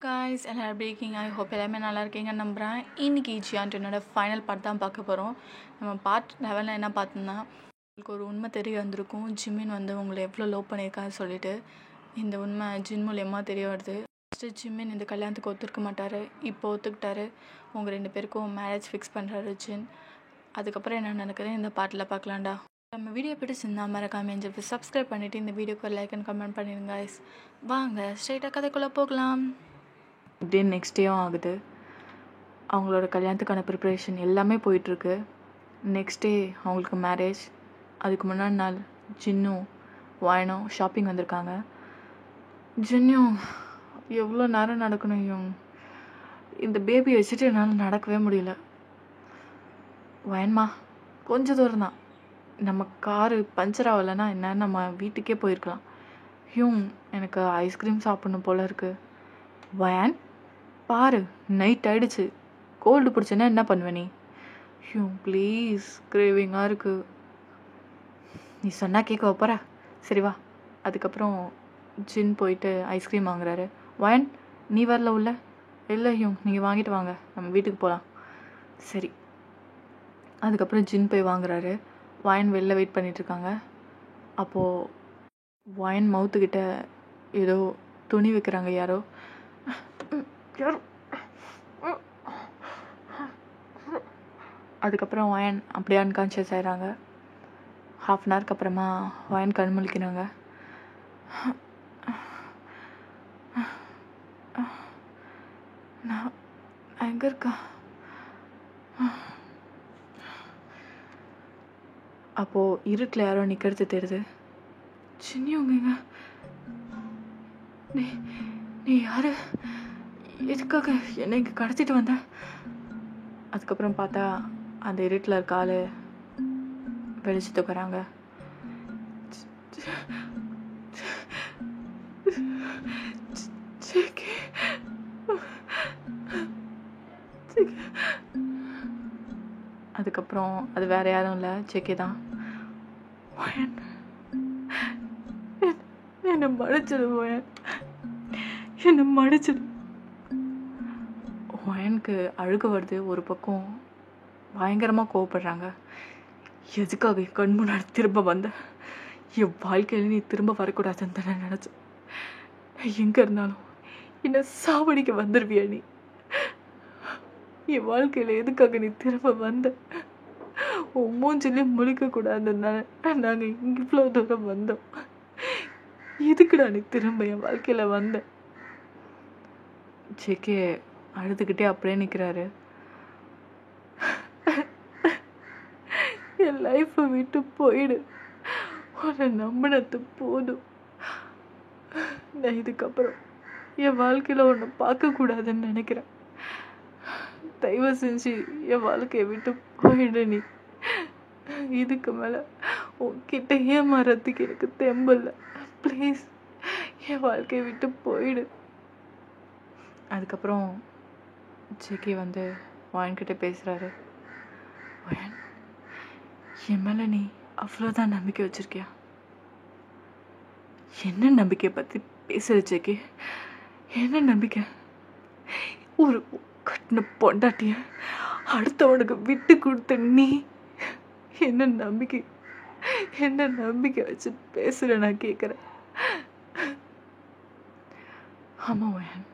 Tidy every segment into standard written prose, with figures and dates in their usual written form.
Guys எல்லாரும் எப்படி இருக்கீங்க? ஐ ஹோப் எல்லாமே நல்லா இருக்கீங்கன்னு நம்புகிறேன். இன்றைக்கி ஜியான்டனோட ஃபைனல் பார்ட் தான் பார்க்க போகிறோம். நம்ம பார்ட் 11 என்ன பார்த்தோம்னா, உங்களுக்கு ஒரு உண்மை தெரிய வந்திருக்கும். ஜிமின் வந்து உங்களை எவ்வளோ லவ் பண்ணியிருக்கான்னு சொல்லிட்டு இந்த உண்மை ஜின் மூலியமாக தெரிய வருது. ஃபஸ்ட்டு ஜிமின் இந்த கல்யாணத்துக்கு ஒத்துருக்க மாட்டார். இப்போ ஒத்துக்கிட்டாரு. உங்கள் 2 பேருக்கும் மேரேஜ் ஃபிக்ஸ் பண்ணுறாரு ஜின். அதுக்கப்புறம் என்ன நடக்குது இந்த பாட்டில் பார்க்கலாம்டா. நம்ம வீடியோ பிடிச்சிருந்தா மறக்காமல் சொல்லி சப்ஸ்கிரைப் பண்ணிவிட்டு இந்த வீடியோக்கு லைக் அண்ட் கமெண்ட் பண்ணிடுங்க guys. வாங்க ஸ்ட்ரைட்டாக கதைக்குள்ளே போகலாம். இப்படின்னு நெக்ஸ்ட் டேவும் ஆகுது. அவங்களோட கல்யாணத்துக்கான ப்ரிப்ரேஷன் எல்லாமே போயிட்டுருக்கு. நெக்ஸ்ட் டே அவங்களுக்கு மேரேஜ். அதுக்கு முன்னாடி நாள் ஜின்னும் வாயனும் ஷாப்பிங் வந்திருக்காங்க. ஜின்னும் எவ்வளோ நேரம் நடக்கணும், இந்த பேபியை வச்சுட்டு என்னால் நடக்கவே முடியல. வயன்மா கொஞ்சம் தூரம் தான், நம்ம காரு பஞ்சர் ஆகலைன்னா என்ன, நம்ம வீட்டுக்கே போயிருக்கலாம். எனக்கு ஐஸ்கிரீம் சாப்பிடணும் போல இருக்கு. வயன் பாரு, நைட் ஆயிடுச்சு, கோல்டு பிடிச்சேன்னா என்ன பண்ணுவ நீ? ப்ளீஸ், கிரேவிங்காக இருக்கு. நீ சொன்னால் கேட்க வைப்பற, சரி வா. அதுக்கப்புறம் ஜின் போயிட்டு ஐஸ்கிரீம் வாங்குறாரு. வயன் நீ வரல உள்ள? இல்லை நீங்கள் வாங்கிட்டு வாங்க, நம்ம வீட்டுக்கு போகலாம். சரி. அதுக்கப்புறம் ஜின் போய் வாங்குறாரு. வயன் வெளில வெயிட் பண்ணிகிட்ருக்காங்க. அப்போது வயன் மவுத்துக்கிட்ட ஏதோ துணி வைக்கிறாங்க யாரோ. அதுக்கப்புறம் வயன் அப்படியே அன்கான்ஷியஸ் ஆயிடுறாங்க. 1/2 hourக்கு அப்புறமா வயன் கண் முழிக்கிறாங்க. நான் எங்கே இருக்கா? அப்போது இருட்டில் யாரோ நிற்கிறது தெரியுது. சின்னவங்க, நீ யாரு? எதுக்காக என்னை இங்கே கடத்திட்டு வந்த? அதுக்கப்புறம் பார்த்தா அந்த இருட்டில் இருக்க ஆள் வெளிச்சத்துக்கு வராங்க. அதுக்கப்புறம் அது வேற யாரும் இல்லை, ஜேகே தான். என்னை மடிச்சிடு வயன், என்னை மடிச்சிடு. வயனுக்கு அழுக வருது. ஒரு பக்கம் பயங்கரமாக கோவப்படுறாங்க. எதுக்காக கண் முன்னாடி திரும்ப வந்த? என் வாழ்க்கையில் நீ திரும்ப வரக்கூடாதுன்னு தான் நான் நினச்சேன். எங்கே இருந்தாலும் என்னை சாவடிக்க வந்துடுவியா நீ? என் வாழ்க்கையில் எதுக்காக நீ திரும்ப வந்த? உன் மூஞ்சிலே முழிக்கக்கூடாதுன்னு நாங்கள் இவ்வளோ தூரம் வந்தோம். எதுக்குடா நீ திரும்ப என் வாழ்க்கையில் வந்த? ஜேகே அழுதுகிட்டே அப்படியே நிற்கிறாரு. என் லைஃப்பை விட்டு போயிடு, உன்னை நம்பினது போதும். நான் இதுக்கப்புறம் என் வாழ்க்கையில் உன்னை பார்க்கக்கூடாதுன்னு நினைக்கிறேன். தயவு செஞ்சு என் வாழ்க்கையை விட்டு போயிடு நீ. இதுக்கு மேலே உன்கிட்ட ஏமாறதுக்கு எனக்கு தெம்பில்லை. ப்ளீஸ் என் வாழ்க்கையை விட்டு போயிடு. அதுக்கப்புறம் ஜேகே வந்து வயன்கிட்ட பேசுகிறாரு. வயன், என் மேலே நீ அவ்வளோதான் நம்பிக்கை வச்சுருக்கியா? என்ன நம்பிக்கையை பற்றி பேசுகிற ஜேகே? என்ன நம்பிக்கை? ஒரு கட்டின பொண்டாட்டிய அடுத்தவனுக்கு விட்டு கொடுத்த நீ என்ன நம்பிக்கை, என்ன நம்பிக்கை வச்சு பேசுகிற நான் கேட்குறேன். ஆமாம் வயன்,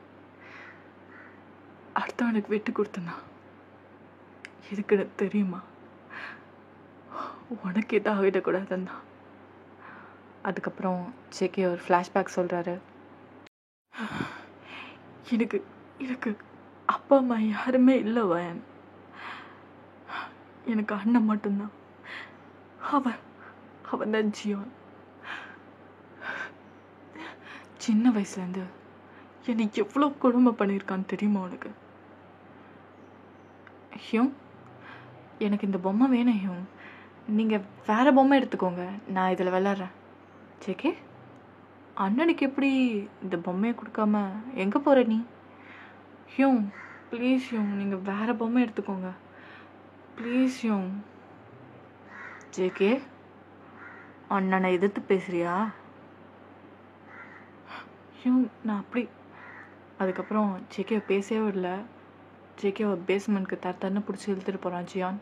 அடுத்தவனுக்கு விட்டு கொடுத்தனா எதுக்குன்னு தெரியுமா? உனக்கு எதாவது ஆகிடக்கூடாதுன்னா. அதுக்கப்புறம் ஜேகே ஒரு ஃப்ளாஷ்பேக் சொல்கிறாரு. எனக்கு எனக்கு அப்பா அம்மா யாருமே இல்லை வயன். எனக்கு அண்ணன் மட்டும்தான். அவன் தான் ஜீவன். சின்ன வயசுலேருந்து என்னை எவ்வளோ கொடுமை பண்ணியிருக்கான்னு தெரியுமா உனக்கு? எனக்கு இந்த பொம்மை வேணும். நீங்கள் வேறு பொம்மை எடுத்துக்கோங்க, நான் இதில் விளாட்றேன். ஜேகே, அண்ணனுக்கு எப்படி இந்த பொம்மையை கொடுக்காம எங்கே போகிற நீ? ப்ளீஸ் நீங்கள் வேறு பொம்மை எடுத்துக்கோங்க ப்ளீஸ். ஜேகே, அண்ணனை எதிர்த்து பேசுறியா? நான் அப்படி அதுக்கப்புறம் ஜேகே பேசவே இல்லை. ஜேகேவை பேஸ்மெண்ட்க்கு தரன்னு பிடிச்சி இழுத்துட்டு போகிறான் ஜியான்.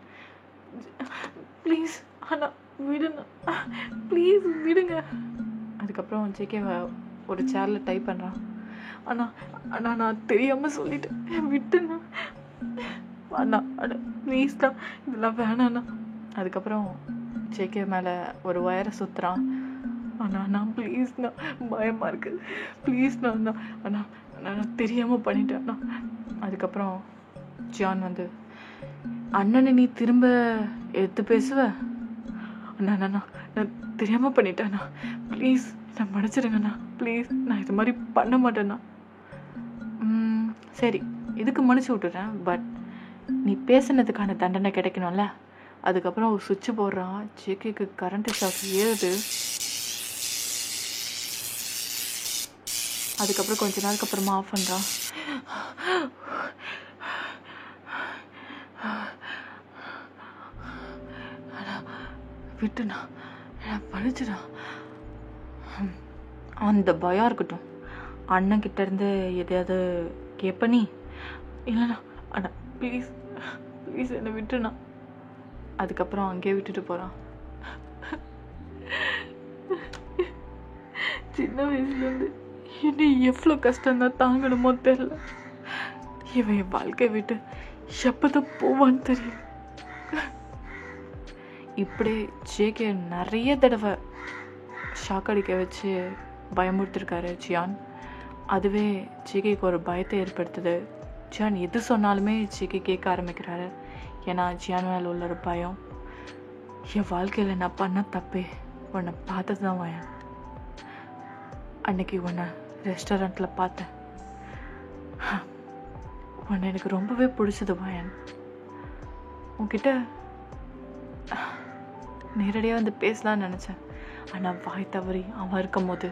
ப்ளீஸ் அண்ணா விடுங்க, ப்ளீஸ் விடுங்க. அதுக்கப்புறம் ஜேகேவை ஒரு சேரில் டைப் பண்ணுறான். அண்ணா அண்ணா நான் தெரியாமல் சொல்லிட்டேன், விட்டுண்ணா அண்ணா அண்ணா ப்ளீஸ்ண்ணா, இதெல்லாம் வேணாண்ணா. அதுக்கப்புறம் ஜேகே மேலே ஒரு ஒயரை சுற்றுறான். அண்ணா அண்ணா ப்ளீஸ்ண்ணா, பயமாக இருக்குது, ப்ளீஸ்ண்ணா அண்ணா அண்ணா அண்ணா நான் தெரியாமல் பண்ணிட்டேன் அண்ணா. அதுக்கப்புறம் ஜியான் வந்து, அண்ணனை நீ திரும்ப எடுத்து பேசுவ? அண்ணா அண்ணா நான் தெரியாமல் பண்ணிட்டேண்ணா, ப்ளீஸ் நான் மன்னிச்சிடுங்கண்ணா, ப்ளீஸ் நான் இது மாதிரி பண்ண மாட்டேண்ணா. சரி இதுக்கு மன்னிச்சு விட்டுறேன், பட் நீ பேசுனதுக்கான தண்டனை கிடைக்கணும்ல. அதுக்கப்புறம் ஒரு சுவிட்சு போடுறான். ஜேகேக்கு கரண்ட் ஷாக் ஏறுது. அதுக்கப்புறம் கொஞ்ச நாளுக்கு அப்புறமா ஆஃப் பண்ணுறான். விட்டுண்ணா படிச்சுடா. அந்த பயம் இருக்கட்டும். அண்ணன் கிட்ட இருந்து எதையாவது கேட்ப நீ? இல்லைண்ணா அண்ணா ப்ளீஸ் ப்ளீஸ் என்னை விட்டுண்ணா. அதுக்கப்புறம் அங்கேயே விட்டுட்டு போகிறான். சின்ன வயசுலேருந்து என்ன எவ்வளோ கஷ்டம்தான் தாங்கணுமோ தெரியல. இவன் என் வாழ்க்கையை விட்டு எப்போதான் போவான்னு தெரியல. இப்படி ஜேகே நிறைய தடவை ஷாக் அடிக்க வச்சு பயமுறுத்திருக்காரு ஜியான். அதுவே ஜேகேக்கு ஒரு பயத்தை ஏற்படுத்துது. ஜியான் எது சொன்னாலுமே ஜேகே கேட்க ஆரம்பிக்கிறாரு. ஏன்னா ஜியான் மேலே உள்ள ஒரு பயம். என் வாழ்க்கையில் நான் பண்ண தப்பே உன்னை பார்த்தது தான் வயன். அன்னைக்கு உன்னை ரெஸ்டாரண்ட்டில் பார்த்தேன். உன்னை எனக்கு ரொம்பவே பிடிச்சது வயன். உன்கிட்ட நேரடியாக வந்து பேசலான்னு நினச்சேன். ஆனால் வாய் தவறி அவன் இருக்கும் போது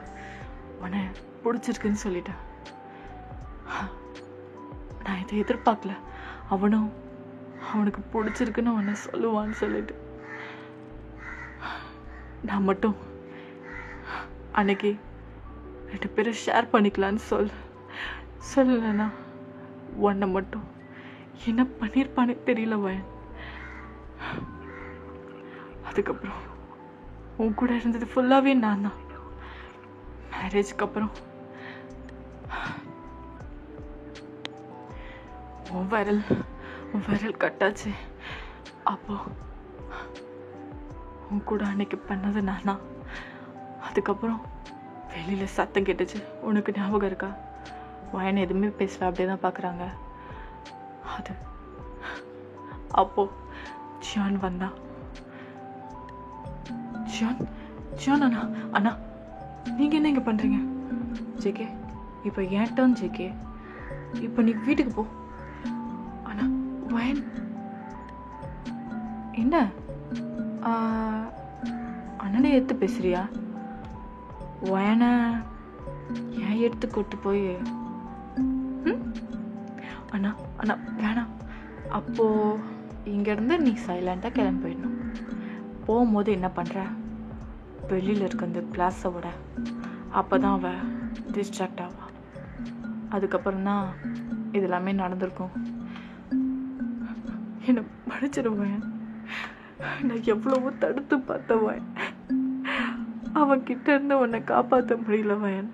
உன்னை பிடிச்சிருக்குன்னு சொல்லிட்டேன். நான் இதை எதிர்பார்க்கல. அவனுக்கு பிடிச்சிருக்குன்னு உன்னை சொல்லுவான்னு சொல்லிட்டு நான் மட்டும் அன்னைக்கு 2 பேரும் ஷேர் பண்ணிக்கலான்னு சொல்லலைண்ணா. உன்னை மட்டும் என்ன பண்ணியிருப்பானே தெரியல வயன். அதுக்கப்புறம் உன் கூட இருந்தது ஃபுல்லாகவே நான் தான். மேரேஜுக்கு அப்புறம் உன் விரல் கட்டாச்சு. அப்போ உன் கூட அன்னைக்கு பண்ணது நானா. அதுக்கப்புறம் வெளியில் சத்தம் கேட்டுச்சு. உனக்கு ஞாபகம் இருக்கா? வயன் எதுவுமே பேசல, அப்படியே தான் பார்க்குறாங்க. அது அப்போ ஜியான் வந்தான். ஜியான் அண்ணா நீங்கள் என்ன இங்கே பண்ணுறீங்க? ஜேகே இப்போ என் டர்ன். ஜேகே இப்போ நீ வீட்டுக்கு போ. அண்ணா வயன் என்ன அண்ணனை எடுத்து பேசுறியா? வயனை ஏன் எடுத்து கொட்டு போய் அண்ணா அண்ணா வேணாம். அப்போது இங்கேருந்து நீ சைலண்ட்டாக கிளம்பி போயிடணும். போகும்போது என்ன பண்ணுற? வெளியில் இருக்க அந்த கிளாஸை விட. அப்போ தான் அவள் டிஸ்ட்ராக்ட் ஆவா. அதுக்கப்புறம் தான் இது எல்லாமே நடந்திருக்கும். என்னை மன்னிச்சிடுவேன். நான் எவ்வளவோ தடுத்து பார்த்தவன். அவன்கிட்ட இருந்து உன்னை காப்பாற்ற முடியல வயன்.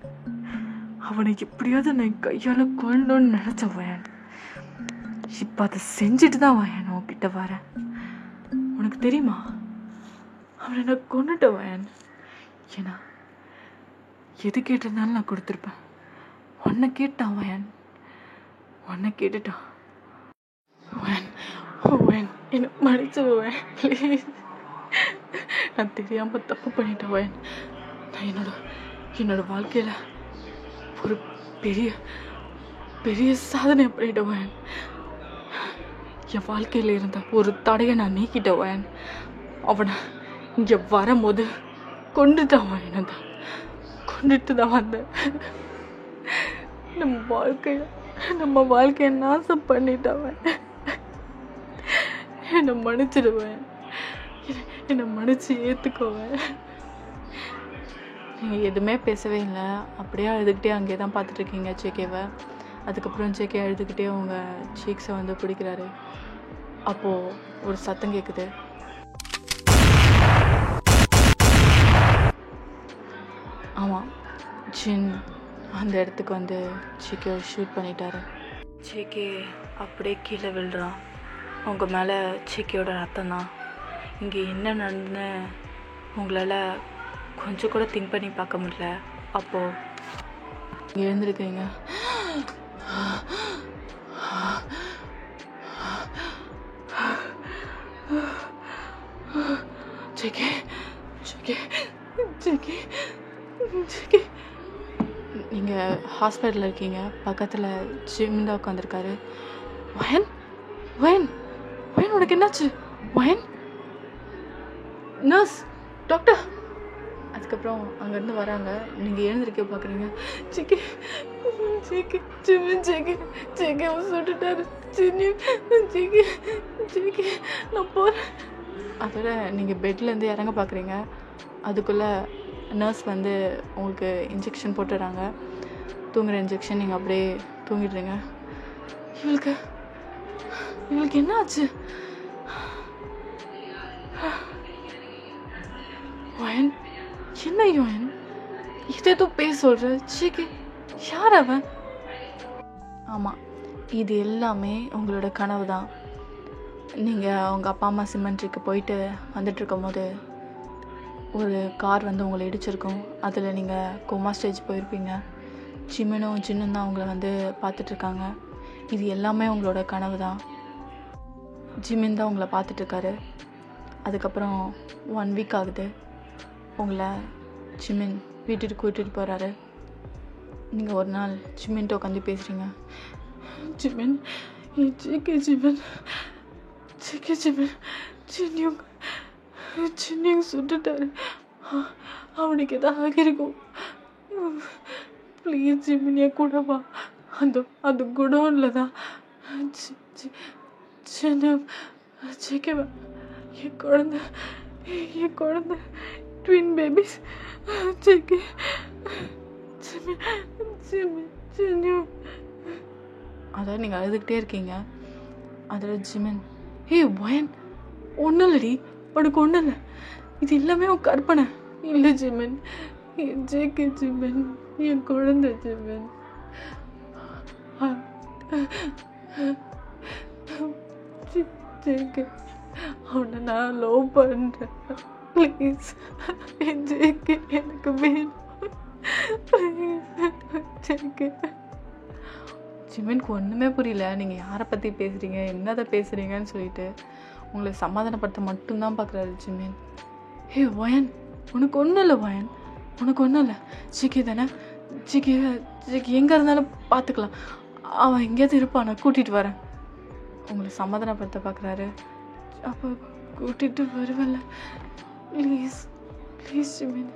அவனை எப்படியாவது நான் கையால் கொள்ளணும்னு நினச்சவன். இப்போ அதை செஞ்சுட்டு தான் வயன் உன்கிட்ட வரேன். உனக்கு தெரியுமா, அவனை நான் கொண்டுட்டவன். ஏன்னா எது கேட்டிருந்தாலும் நான் கொடுத்துருப்பேன். உன்னை கேட்டான் வயன், உன்னை கேட்டுட்டான் வயன். என்னை மன்னிச்சிடுவேன் ப்ளீஸ். நான் தெரியாமல் தப்பு பண்ணிட்டேன் வயன். நான் என்னோட வாழ்க்கையில் ஒரு பெரிய சாதனை பண்ணிட்டேன் வயன். என் வாழ்க்கையில் இருந்த ஒரு தடையை நான் நீக்கிட்டேன் வயன். அவனை இங்கே வரும்போது கொண்டுட்டான் வயன். அதை கொண்டுட்டு தான் வந்தேன். நம்ம வாழ்க்கையை நாசம் பண்ணிட்டவன். என்னை மன்னிச்சிடுவேன். என்னை மன்னிச்சு ஏற்றுக்குவேன். நீங்கள் எதுவுமே பேசவே இல்லை, அப்படியே அழுதுகிட்டே அங்கே தான் பார்த்துட்ருக்கீங்க ஜேகேவை. அதுக்கப்புறம் ஜேகே அழுதுகிட்டே அவங்க சீக்ஸை வந்து பிடிக்கிறாரு. அப்போது ஒரு சத்தம் கேட்குது. ஆமாம், ஜின் அந்த இடத்துக்கு வந்து ஜேகே ஷூட் பண்ணிட்டாரு. ஜேகே அப்படியே கீழே விழுறான். அவங்க மேலே ஜேகேயோட ரத்தம் தான். இங்கே என்ன நடந்துன்னு உங்களால் கொஞ்சம் கூட திங்க் பண்ணி பார்க்க முடியல. அப்போது இங்கே எழுந்திருக்கீங்க. ஜேகே ஜேகே ஜேகே ஜேகே நீங்கள் ஹாஸ்பிட்டலில் இருக்கீங்க. பக்கத்தில் ஜிம் தான் உட்காந்துருக்காரு. வயன் வயன் வயன் உனக்கு என்னாச்சு? வயன் நர்ஸ் டாக்டர். அதுக்கப்புறம் அங்கேருந்து வராங்க. நீங்கள் எழுந்திருக்க பார்க்குறீங்க. JK JK gym JK JK சுட்டுட்டாரு. ஜேகே ஜேகே நான் போகிறேன். அதோட நீங்கள் பெட்லேருந்து இறங்க பார்க்குறீங்க. அதுக்குள்ளே நர்ஸ் வந்து உங்களுக்கு இன்ஜெக்ஷன் போட்டுடுறாங்க. தூங்குகிற இன்ஜெக்ஷன். நீங்கள் அப்படியே தூங்கிடுறீங்க. இவளுக்கு என்ன ஆச்சு? வயன் என்ன யோயன் இதோ பேச சொல்கிற? ஜேகே யார் அவன்? ஆமாம், இது எல்லாமே உங்களோட கனவு தான். நீங்கள் அவங்க அப்பா அம்மா சிமெண்ட்ரிக்கு போயிட்டு வந்துட்டுருக்கும் போது ஒரு கார் வந்து உங்களை இடிச்சிருக்கும். அதில் நீங்கள் கோமா ஸ்டேஜ் போயிருப்பீங்க. ஜின்னும் தான் அவங்கள வந்து பார்த்துட்ருக்காங்க. இது எல்லாமே உங்களோட கனவு தான். ஜிமின் தான் உங்களை பார்த்துட்ருக்காரு. அதுக்கப்புறம் 1 வீக் ஆகுது. உங்களை ஜிமின் வீட்டுக்கு கூட்டிகிட்டு போகிறாரு. நீங்கள் ஒரு நாள் ஜிமின்ட்டு உட்காந்து பேசுகிறீங்க. Jimin JK Jimin JK Jimin சின்னியும் சுட்டுட்டாரு. அவனுக்கு எதாவது ஆகிருக்கும். ப்ளீஸ் ஜிமின் என் கூட வா. அது குடோன்ல தான் ஜேகே என் குழந்தை ட்வின் பேபிஸ். ஜேகே அதான் நீங்கள் அழுதுகிட்டே இருக்கீங்க. அதில் ஜிமின் வயன் ஒன்றும் இல்லடி, உனக்கு ஒன்றும் இல்லை, இது எல்லாமே உன் கற்பனை. இல்லை ஜிமின், ஜேகே ஜிமின் என் குழந்தை ஜிமின். ஜேகே அவனை நான் லவ் பண்ணுறேன். ப்ளீஸ் ஜேகே எனக்கு வேணும். ஜேகே ஜிமினுக்கு ஒன்றுமே புரியல. நீங்கள் யாரை பற்றி பேசுகிறீங்க, என்னதை பேசுகிறீங்கன்னு சொல்லிட்டு உங்களை சமாதானப்படுத்த மட்டும்தான் பார்க்குறாரு ஜிமின். வயன் உனக்கு ஒன்றும் இல்லை, வயன் உனக்கு ஒன்றும் இல்லை. ஜேகே தானே, ஜேகே எங்கே இருந்தாலும் பார்த்துக்கலாம். அவன் எங்கேயாவது இருப்பான், நான் கூட்டிகிட்டு வரேன். உங்களை சமாதானப்படுத்த பார்க்குறாரு. அப்போ கூட்டிகிட்டு வருவல்ல, ப்ளீஸ் ப்ளீஸ் ஜிமின்.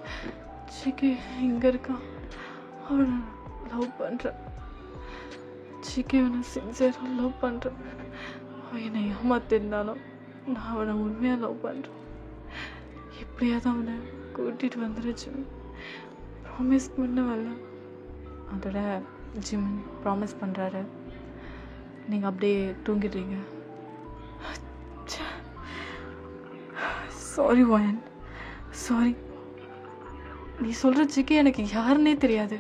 ஜேகே இங்கே இருக்கான், அவனை லவ் பண்ணுறேன். ஜேகே அவனை சின்சியராக லவ் பண்ணுறேன். அவன் என்னை ஏமாத்திருந்தாலும் நான் அவனை உண்மையாக லவ் பண்ணுறேன். எப்படியாவது அவனை கூட்டிகிட்டு வந்துடுச்சு, ப்ராமிஸ் பண்ணவல்ல. அதோட ஜிமின் ப்ராமிஸ் பண்ணுறாரு. நீங்கள் அப்படியே தூங்கிடுறீங்க. Sorry வயன், sorry. நீ சொல்கிற ஜேகே எனக்கு யாருன்னே தெரியாது.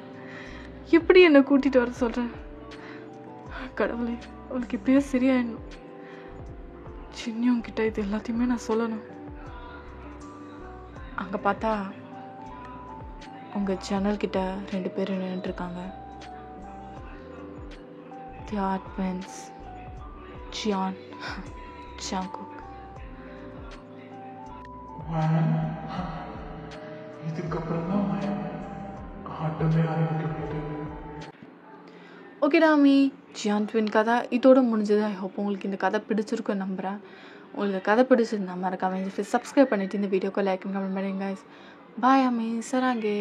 எப்படி என்னை கூட்டிகிட்டு வர சொல்கிற? கடவுளே, அவளுக்கு எப்படியோ சரியாயிடணும். சின்னியவங்கிட்ட இது எல்லாத்தையுமே நான் சொல்லணும். அங்கே பார்த்தா உங்கள் ஜன்னல்கிட்ட 2 பேர் நின்றுட்டுருக்காங்க. They are twins, Ziyan, ஜாங்குக். இதுக்கப்புறம் தான் ஆட்டமே ஆரம்பிக்கப்பட்டது. ஓகே டாமி, ஜியான் ட்வின் கதை இதோடு முடிஞ்சது. ஐ ஹோப் உங்களுக்கு இந்த கதை பிடிச்சிருக்குன்னு நம்புகிறேன். உங்களுக்கு கதை பிடிச்சிருந்தா மறக்காம சப்ஸ்கிரைப் பண்ணிவிட்டு இந்த வீடியோக்கு லைக் அண்ட் கமெண்ட் பண்ணுங்க. பாய் அம்மி, சராங்கே.